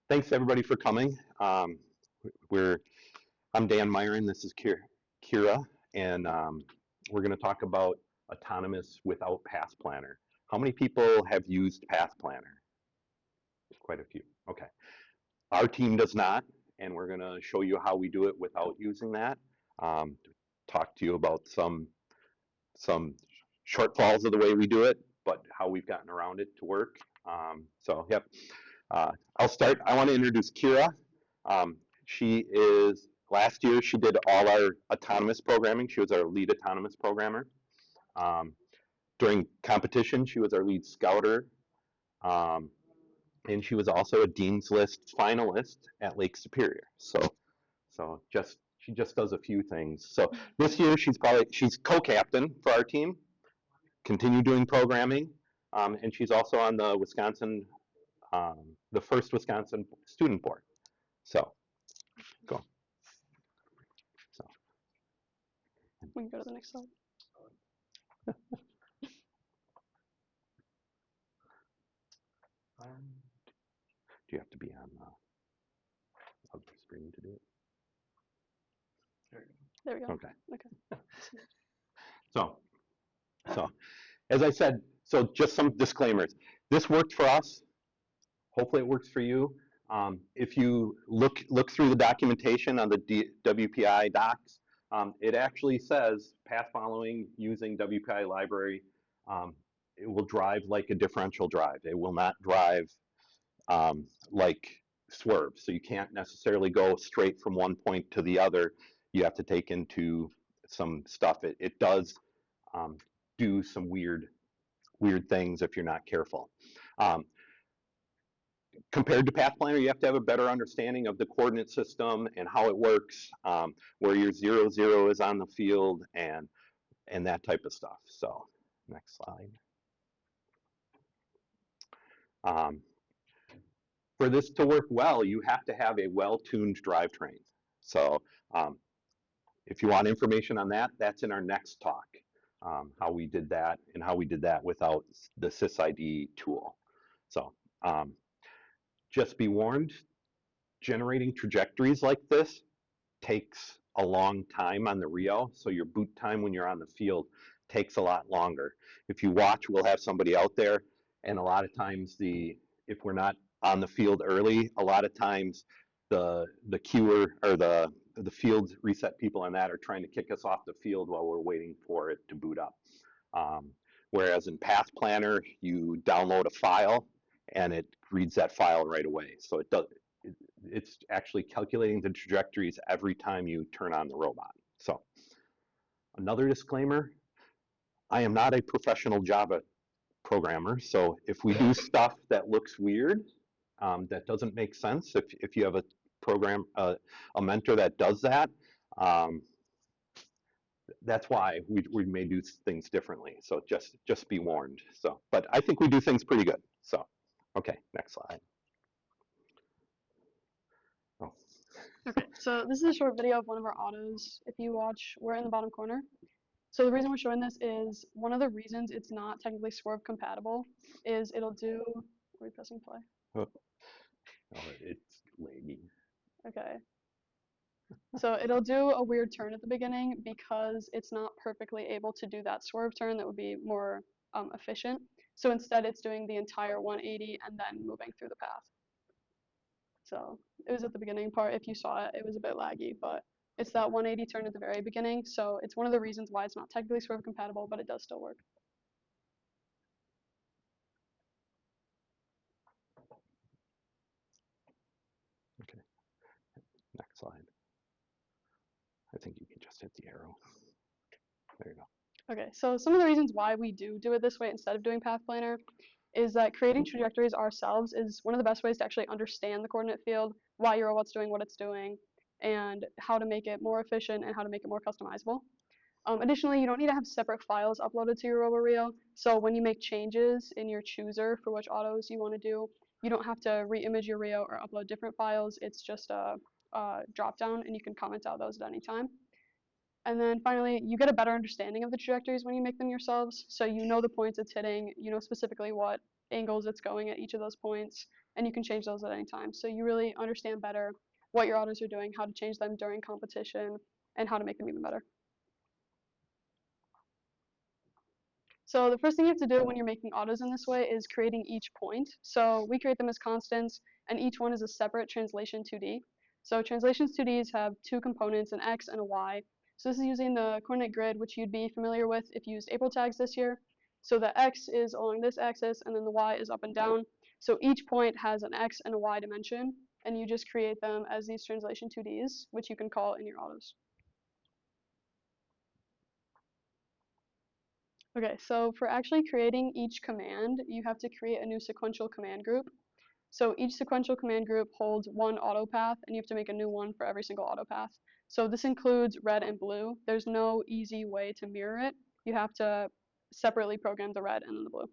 Thanks everybody for coming. We're I'm Dan Myron. This is Kira, and we're going to talk about autonomous without Pathplanner. How many people have used Pathplanner? Quite a few. Okay. Our team does not, and we're going to show you how we do it without using that. Um, Talk to you about some shortfalls of the way we do it, but how we've gotten around it to work. Yep. I'll start. I want to introduce Kira. She is, last year, she did all our autonomous programming. She was our lead autonomous programmer. Um, During competition, she was our lead scouter. Um, and she was also a Dean's List finalist at Lake Superior. She just does a few things. So this year she's co-captain for our team, continue doing programming, and she's also on the the first Wisconsin student board. So go. So. We can go to the next slide. Do you have to be on the screen to do it? There we go. Okay. Okay. So as I said, so just some disclaimers. This worked for us. Hopefully it works for you. If you look through the documentation on the WPI docs, it actually says path following using WPI library. It will drive like a differential drive. It will not drive like swerve. So you can't necessarily go straight from one point to the other. You have to take into some stuff. It does do some weird things if you're not careful. Compared to Pathplanner, you have to have a better understanding of the coordinate system and how it works, where your 0, 0 is on the field, and that type of stuff. So, next slide. For this to work well, you have to have a well-tuned drivetrain. So, if you want information on that, that's in our next talk, how we did that and how we did that without the SysID tool. So, just be warned, generating trajectories like this takes a long time on the Rio, so your boot time when you're on the field takes a lot longer. If you watch, we'll have somebody out there, and a lot of times if we're not on the field early, a lot of times the queuer or the field reset people on that are trying to kick us off the field while we're waiting for it to boot up. Whereas in Pathplanner, you download a file and it reads that file right away. So it's actually calculating the trajectories every time you turn on the robot. So another disclaimer, I am not a professional Java programmer. So if we do stuff that looks weird, that doesn't make sense, if you have a mentor that does that, that's why we may do things differently. So just be warned. So, but I think we do things pretty good. So, okay, next slide. Oh. Okay, so this is a short video of one of our autos. If you watch, we're in the bottom corner. So the reason we're showing this is one of the reasons it's not technically swerve compatible is it'll do, are we pressing play? Oh, it's laggy. Okay. So it'll do a weird turn at the beginning because it's not perfectly able to do that swerve turn that would be more efficient. So instead it's doing the entire 180 and then moving through the path. So it was at the beginning part. If you saw it, it was a bit laggy, but it's that 180 turn at the very beginning. So it's one of the reasons why it's not technically swerve compatible, but it does still work. Okay, next slide. I think you can just hit the arrow. There you go. Okay, so some of the reasons why we do it this way instead of doing Pathplanner is that creating trajectories ourselves is one of the best ways to actually understand the coordinate field, why your robot's doing what it's doing, and how to make it more efficient and how to make it more customizable. Additionally, you don't need to have separate files uploaded to your RoboRio, so when you make changes in your chooser for which autos you want to do, you don't have to re-image your Rio or upload different files. It's just a drop down and you can comment out those at any time. And then finally, you get a better understanding of the trajectories when you make them yourselves. So you know the points it's hitting, you know specifically what angles it's going at each of those points, and you can change those at any time. So you really understand better what your autos are doing, how to change them during competition, and how to make them even better. So the first thing you have to do when you're making autos in this way is creating each point. So we create them as constants, and each one is a separate translation 2D. So translations 2Ds have two components, an X and a Y. So this is using the coordinate grid, which you'd be familiar with if you used April tags this year. So the X is along this axis, and then the Y is up and down. So each point has an X and a Y dimension, and you just create them as these translation 2Ds, which you can call in your autos. Okay, so for actually creating each command, you have to create a new sequential command group. So each sequential command group holds one auto path, and you have to make a new one for every single auto path. So this includes red and blue. There's no easy way to mirror it. You have to separately program the red and then the blue.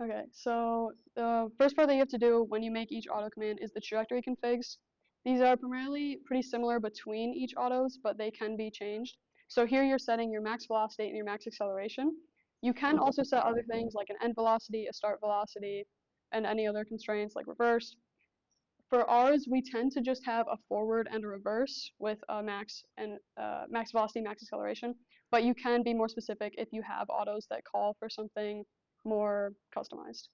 Okay, so the first part that you have to do when you make each auto command is the trajectory configs. These are primarily pretty similar between each autos, but they can be changed. So here you're setting your max velocity and your max acceleration. You can also set other things like an end velocity, a start velocity, and any other constraints like reverse. For ours, we tend to just have a forward and a reverse with a max and max velocity, max acceleration. But you can be more specific if you have autos that call for something more customized.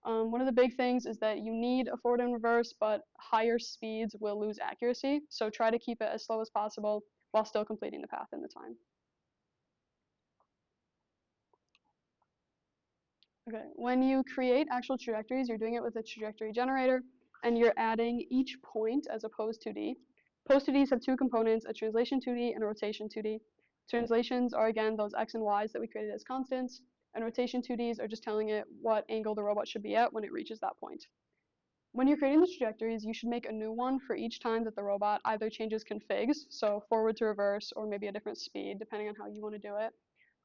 One of the big things is that you need a forward and reverse, but higher speeds will lose accuracy. So try to keep it as slow as possible while still completing the path in the time. Okay, when you create actual trajectories, you're doing it with a trajectory generator, and you're adding each point as a pose 2D. Pose 2Ds have two components, a translation 2D and a rotation 2D. Translations are, again, those x and y's that we created as constants, and rotation 2Ds are just telling it what angle the robot should be at when it reaches that point. When you're creating the trajectories, you should make a new one for each time that the robot either changes configs, so forward to reverse, or maybe a different speed, depending on how you want to do it,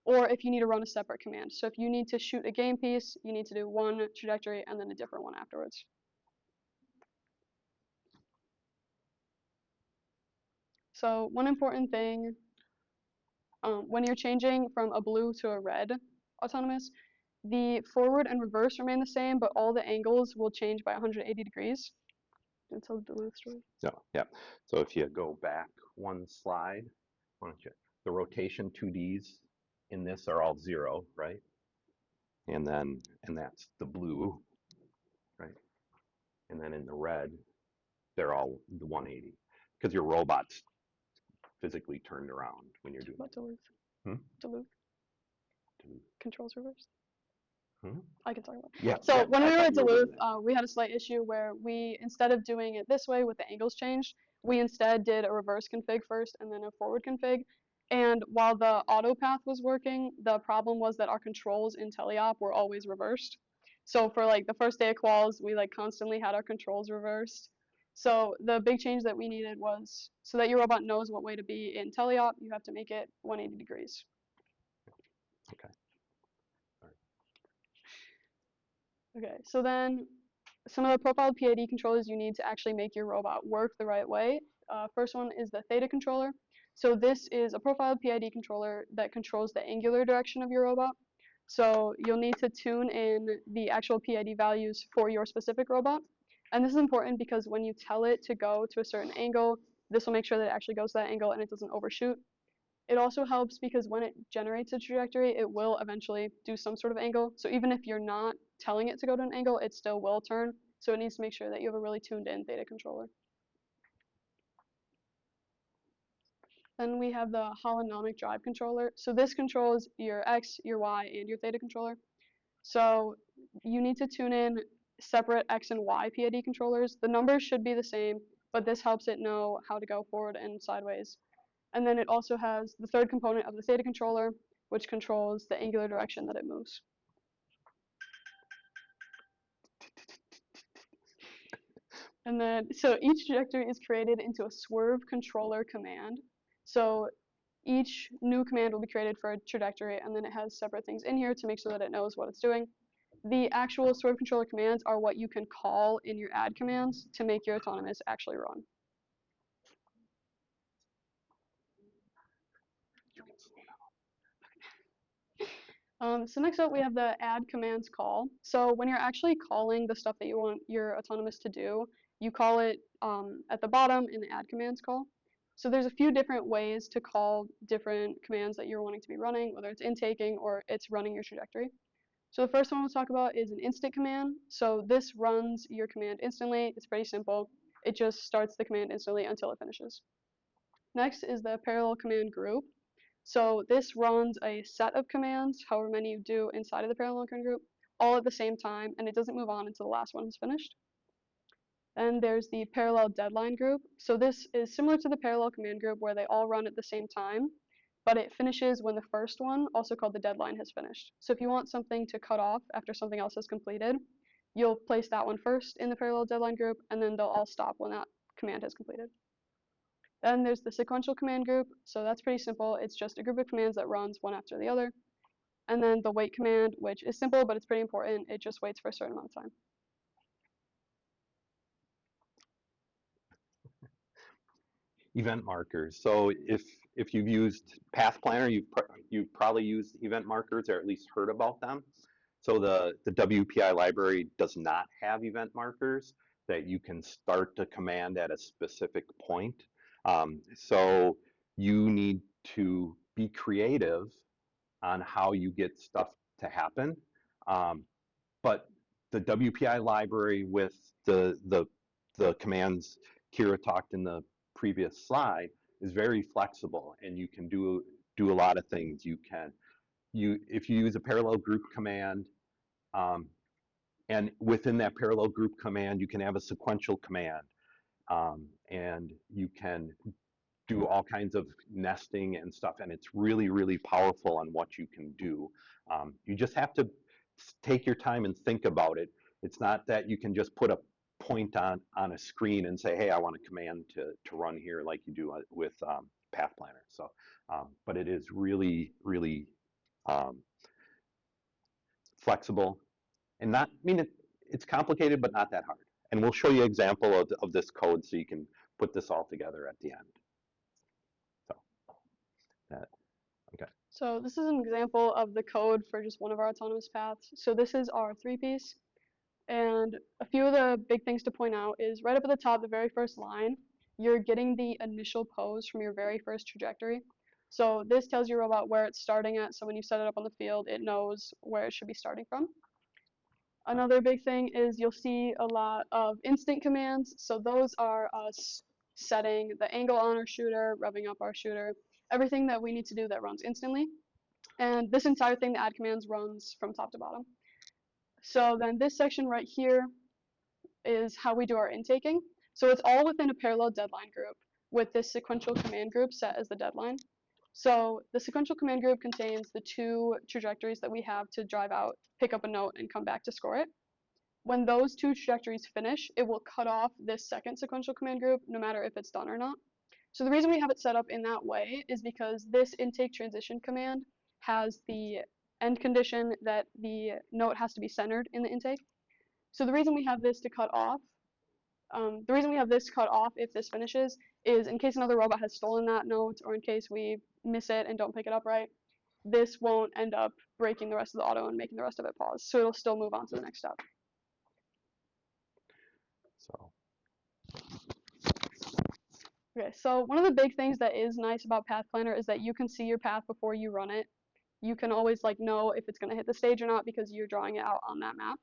or if you need to run a separate command. So if you need to shoot a game piece, you need to do one trajectory and then a different one afterwards. So one important thing, when you're changing from a blue to a red autonomous, the forward and reverse remain the same, but all the angles will change by 180 degrees. Until the Duluth story. So yeah. So if you go back one slide, why don't you? The rotation 2Ds in this are all 0, right? And that's the blue, right? And then in the red, they're all the 180 because your robot's physically turned around when you're doing What Duluth? Hmm? Duluth. Duluth. Controls reversed. Hmm? I can talk about it. Yeah. So yeah, when I we were thought at you were doing Duluth, that. we had a slight issue where we, instead of doing it this way with the angles changed, we instead did a reverse config first and then a forward config. And while the auto path was working, the problem was that our controls in teleop were always reversed. So for like the first day of quals, we like constantly had our controls reversed. So the big change that we needed was so that your robot knows what way to be in teleop, you have to make it 180 degrees. Okay. Okay, so then some of the profiled PID controllers you need to actually make your robot work the right way. First one is the theta controller. So this is a profiled PID controller that controls the angular direction of your robot. So you'll need to tune in the actual PID values for your specific robot. And this is important because when you tell it to go to a certain angle, this will make sure that it actually goes to that angle and it doesn't overshoot. It also helps because when it generates a trajectory, it will eventually do some sort of angle. So even if you're not telling it to go to an angle, it still will turn. So it needs to make sure that you have a really tuned in theta controller. Then we have the holonomic drive controller. So this controls your X, your Y, and your theta controller. So you need to tune in separate X and Y PID controllers. The numbers should be the same, but this helps it know how to go forward and sideways. And then it also has the third component of the theta controller, which controls the angular direction that it moves. And then, so each trajectory is created into a swerve controller command. So each new command will be created for a trajectory, and then it has separate things in here to make sure that it knows what it's doing. The actual swerve controller commands are what you can call in your add commands to make your autonomous actually run. So next up we have the add commands call. So when you're actually calling the stuff that you want your autonomous to do, you call it at the bottom in the add commands call. So there's a few different ways to call different commands that you're wanting to be running, whether it's intaking or it's running your trajectory. So the first one we'll talk about is an instant command. So this runs your command instantly. It's pretty simple. It just starts the command instantly until it finishes. Next is the parallel command group. So this runs a set of commands, however many you do inside of the parallel command group, all at the same time, and it doesn't move on until the last one is finished. Then there's the parallel deadline group. So this is similar to the parallel command group where they all run at the same time, but it finishes when the first one, also called the deadline, has finished. So if you want something to cut off after something else is completed, you'll place that one first in the parallel deadline group, and then they'll all stop when that command has completed. Then there's the sequential command group. So that's pretty simple. It's just a group of commands that runs one after the other. And then the wait command, which is simple, but it's pretty important. It just waits for a certain amount of time. Event markers. So if you've used Pathplanner, you've probably used event markers or at least heard about them. So the WPI library does not have event markers that you can start the command at a specific point. So you need to be creative on how you get stuff to happen. Um, but the WPI library with the commands Kira talked in the previous slide is very flexible, and you can do a lot of things. If you use a parallel group command, um, and within that parallel group command, you can have a sequential command, and you can do all kinds of nesting and stuff, and it's really, really powerful on what you can do. You just have to take your time and think about it. It's not that you can just put a point on a screen and say, hey, I want a command to run here like you do with Pathplanner. So, but it is really, really um, flexible and not, I mean, it's complicated, but not that hard. And we'll show you an example of this code so you can put this all together at the end. So, that, okay. So this is an example of the code for just one of our autonomous paths. So this is our three-piece. And a few of the big things to point out is right up at the top, the very first line, you're getting the initial pose from your very first trajectory. So this tells your robot where it's starting at. So when you set it up on the field, it knows where it should be starting from. Another big thing is you'll see a lot of instant commands. So those are us setting the angle on our shooter, revving up our shooter, everything that we need to do that runs instantly. And this entire thing, the add commands, runs from top to bottom. So then this section right here is how we do our intaking. So it's all within a parallel deadline group with this sequential command group set as the deadline. So the sequential command group contains the two trajectories that we have to drive out, pick up a note, and come back to score it. When those two trajectories finish, it will cut off this second sequential command group, no matter if it's done or not. So the reason we have it set up in that way is because this intake transition command has the end condition that the note has to be centered in the intake. So the reason we have this to cut off, if this finishes is in case another robot has stolen that note or in case we miss it and don't pick it up right, this won't end up breaking the rest of the auto and making the rest of it pause. So it'll still move on to the next step. So, Okay, so one of the big things that is nice about Pathplanner is that you can see your path before you run it. You can always know if it's going to hit the stage or not because you're drawing it out on that map.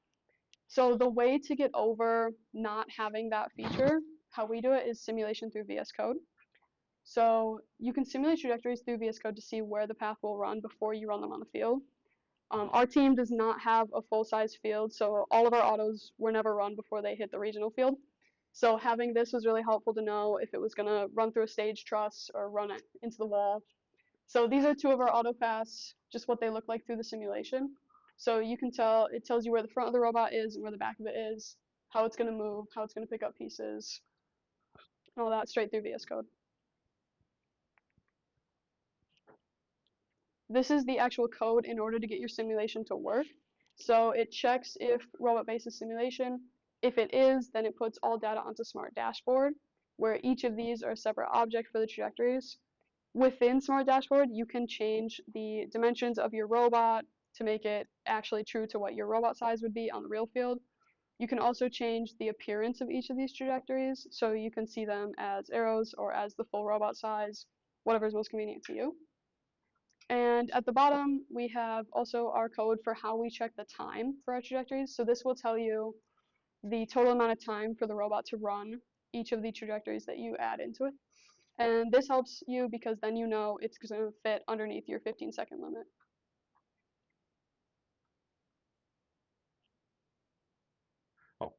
So the way to get over not having that feature, how we do it, is simulation through VS Code. So you can simulate trajectories through VS Code to see where the path will run before you run them on the field. Our team does not have a full-size field, so all of our autos were never run before they hit the regional field. So having this was really helpful to know if it was going to run through a stage truss or run it into the wall. So these are two of our auto paths, just what they look like through the simulation. So you can tell, it tells you where the front of the robot is and where the back of it is, how it's going to move, how it's going to pick up pieces, and all that straight through VS Code. This is the actual code in order to get your simulation to work. So it checks if robot base is simulation. If it is, then it puts all data onto Smart Dashboard, where each of these are a separate object for the trajectories. Within Smart Dashboard, you can change the dimensions of your robot, to make it actually true to what your robot size would be on the real field. You can also change the appearance of each of these trajectories, so you can see them as arrows or as the full robot size, whatever is most convenient to you. And at the bottom, we have also our code for how we check the time for our trajectories. So this will tell you the total amount of time for the robot to run each of the trajectories that you add into it. And this helps you because then you know it's going to fit underneath your 15-second limit. Oh.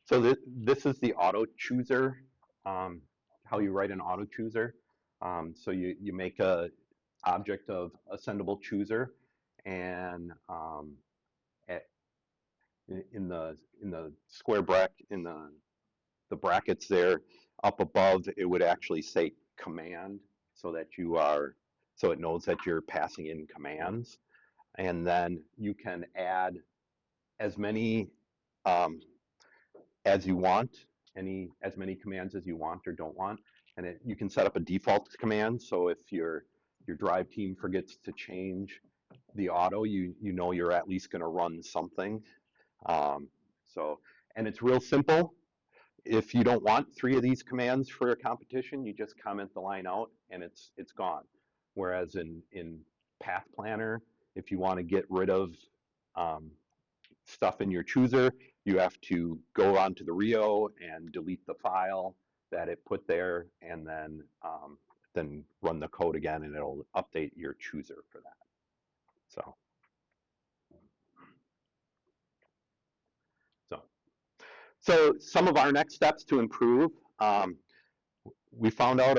So this is the auto chooser, how you write an auto chooser. So you make a object of ascendable chooser, and at, in the square bracket, in the brackets there up above, it would actually say command, so that so it knows that you're passing in commands. And then you can add as many um, as you want, as many commands as you want or don't want. And you can set up a default command, so if your drive team forgets to change the auto, you know you're at least going to run something. Um, and it's real simple. If you don't want 3 of these commands for a competition, you just comment the line out and it's gone. Whereas in Pathplanner, if you want to get rid of um, stuff in your chooser, you have to go onto the Rio and delete the file that it put there, and then run the code again, and it'll update your chooser for that. So some of our next steps to improve. We found out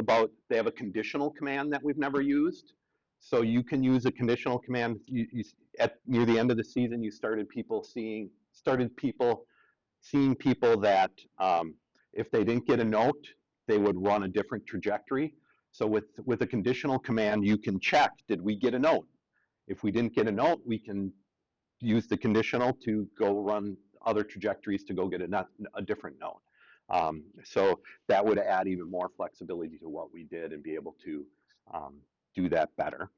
they have a conditional command that we've never used. So you can use a conditional command. Near the end of the season, you started seeing people that if they didn't get a note, they would run a different trajectory. So with a conditional command, you can check, did we get a note? If we didn't get a note, we can use the conditional to go run other trajectories to go get a different note. So that would add even more flexibility to what we did and be able to do that better.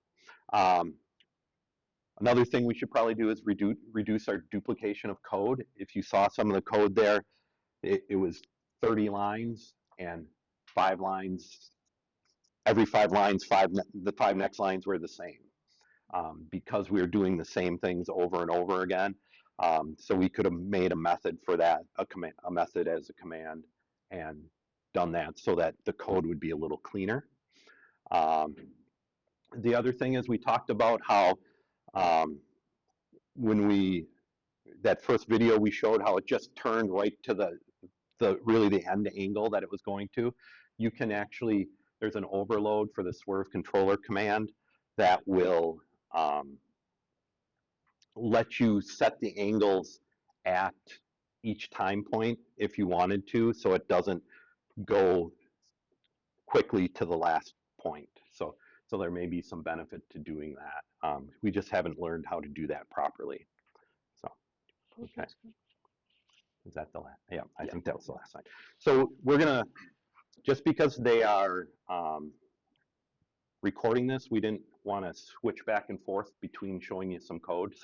Another thing we should probably do is reduce our duplication of code. If you saw some of the code there, it was 30 lines and 5 lines. Every 5 lines, the 5 next lines were the same. Because we were doing the same things over and over again. So we could have made a method for that, a method as a command, and done that so that the code would be a little cleaner. The other thing is we talked about how that first video we showed how it just turned right to really the end angle that it was going to. You can actually, there's an overload for the swerve controller command that will let you set the angles at each time point if you wanted to, so it doesn't go quickly to the last point. So there may be some benefit to doing that. We just haven't learned how to do that properly. So, okay. Is that the last? Yeah, I think that was the last slide. So we're gonna, just because they are recording this, we didn't want to switch back and forth between showing you some code. So